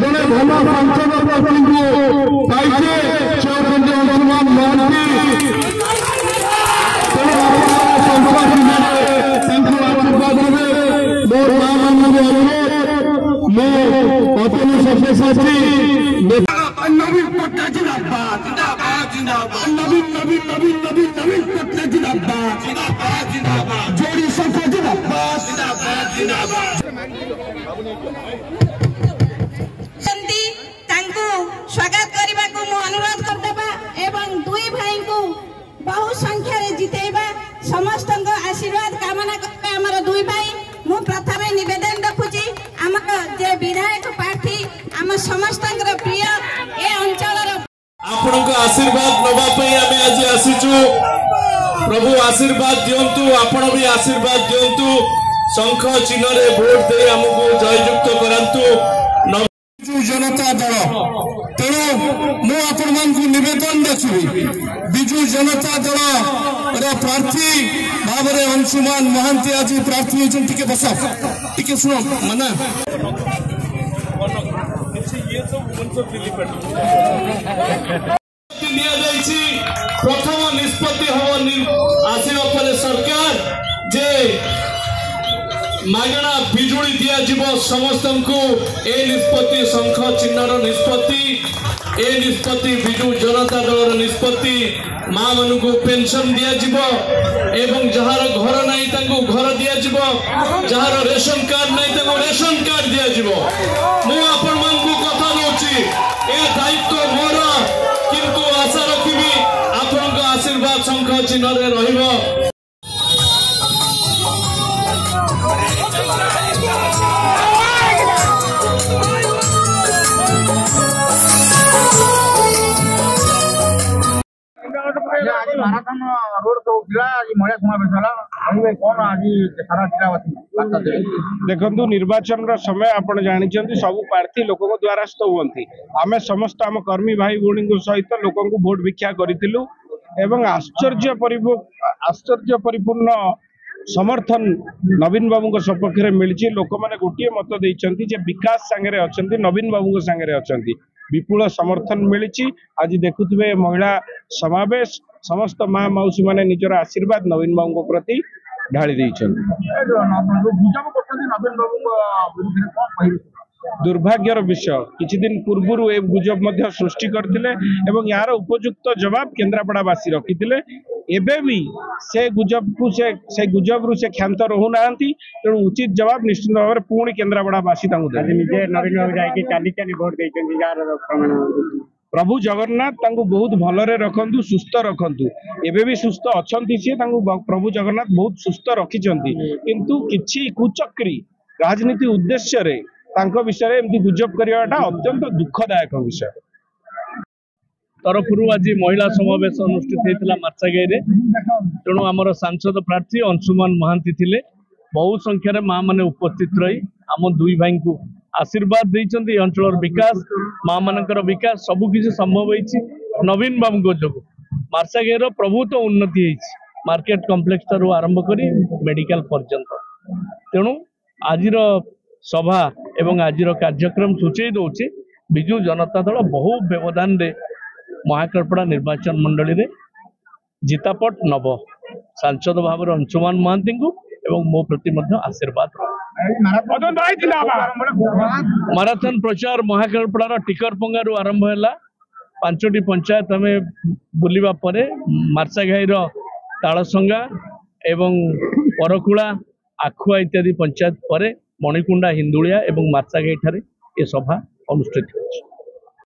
जड़े भल सांसद पाइछे चौबंदी अंशुमान महांती आशीर्वाद मोर मां मान अनुरोध मो अपने सबसे साथी नवीन पटनायक जिंदाबाद जिंदाबाद जिंदाबाद नवीन नवीन नवीन नवीन नवीन पटनायक जिंदाबाद जिंदाबाद जिंदाबाद जोड़ी संख्या जिंदाबाद जिंदाबाद जिंदाबाद स्वागत करने को अनुरोध करदेबा एवं दुई भाई को बहु संख्या रे जितेबा समस्त आशीर्वाद कामना करबे हमर दुई भाई मु प्रथमे निवेदन रखुची हमर जे विधायक प्रार्थी हम समस्त प्रिय ए अंचल आपनक आशीर्वाद नबा पई आमे आज आसीचु प्रभु आशीर्वाद दियंतु आपण भी आशीर्वाद दियंतु शंख चिन्ह रे वोट दे हमकु जययुक्त करंतु बिजु जनता दल तेणु मुझे नवेदन रखी बिजु जनता दल प्रार्थी भाव में अंशुमान महांती आज प्रार्थी होती बस टे शुण माना प्रथम निष्पत्ति हम आसवा पर सरकार जे मागणा बिजुली दिज्व समस्त को ए निष्पत्ति शंख चिन्हर निष्पत्ति ए निष्पत्ति बिजु जनता दल निष्पत्ति माँ मान को पेंशन दिज्व एवं जार घर नहीं घर दिज्व जार रेशन कार्ड नहीं रेशन कार्ड दिज्व मुझे कथा दूची ए दायित्व मोर किंतु आशा रखी आपण आशीर्वाद शंख चिन्ह रहिबो। माराथन रोड शो महिला समावेश कौन आज सारा जिला देखु निर्वाचन समय आप जानते सब प्रार्थी लोक द्वारस्थ हुए आम समस्त आम कर्मी भाई भौणी सहित लोक भोट भिक्षा करूँ एवं आश्चर्य परिपूर्ण समर्थन नवीन बाबू सपक्ष में मिली लोक मैंने गोटे मत देते विकास सांगे अच्छा नवीन बाबू सांगे अच्छा विपुल समर्थन मिली आज देखुए महिला समावेश समस्त माँ मौसी माने निजर आशीर्वाद नवीन बाबू प्रति ढाली दुर्भाग्यर विषय किछि दिन पूर्व ए गुजब सृष्टि करथिले एवं यार उपयुक्त जवाब केन्द्रापड़ावासी रखिथिले एबे भी से गुजब को से गुजब रु से क्षांत रहू नांती तेणु उचित जवाब निश्चित भाव में पुणी केन्द्रापड़ावासी निजे नवीन बाबू जाके चाली चाली वोट देछन यार प्रमाण प्रभु जगन्नाथ तांको बहुत भलरे रखंतु सुस्थ रखंतु एबे भी सुस्थ अछंती से तांको प्रभु जगन्नाथ बहुत सुस्थ रखिचंती किंतु किछि कुचक्री राजनीति उद्देश्य रे तांको विषय एमती गुजब करवाटा अत्यंत दुखदायक विषय। तरफ आज महिला समावेश अनुष्ठित होता मार्चागाई तेणु आमर सांसद प्रार्थी अंशुमान महांती थिले बहु संख्यार माँ मैंने उपस्थित रही आम दुई भाई को आशीर्वाद देते अंचल विकास माँ मानकर विकास सबकि संभव होती नवीन बाबू जो मार्चागाई प्रभुत्व उन्नति मार्केट कम्प्लेक्स ठार आरंभ कर मेडिकल पर्यंत तेणु आज सभा एवं आज कार्यक्रम सूचई दौर बिजु जनता दल बहु व्यवधान रे महाकालपड़ा निर्वाचन मंडली रे जितापट नब सांसद भाव अंशुमान महांती को एवं मो प्रति आशीर्वाद माराथन प्रचार महाकालपड़ा टिकरपंगा आरंभ है 5टी पंचायत आम बुलवा मार्चाघाई तालसंगा एवं परकुला आखुआ इत्यादि पंचायत पर मणिकुंडा हिंदुलिया एवं मार्चाघाई ठारे ए सभा अनुष्ठित होछि।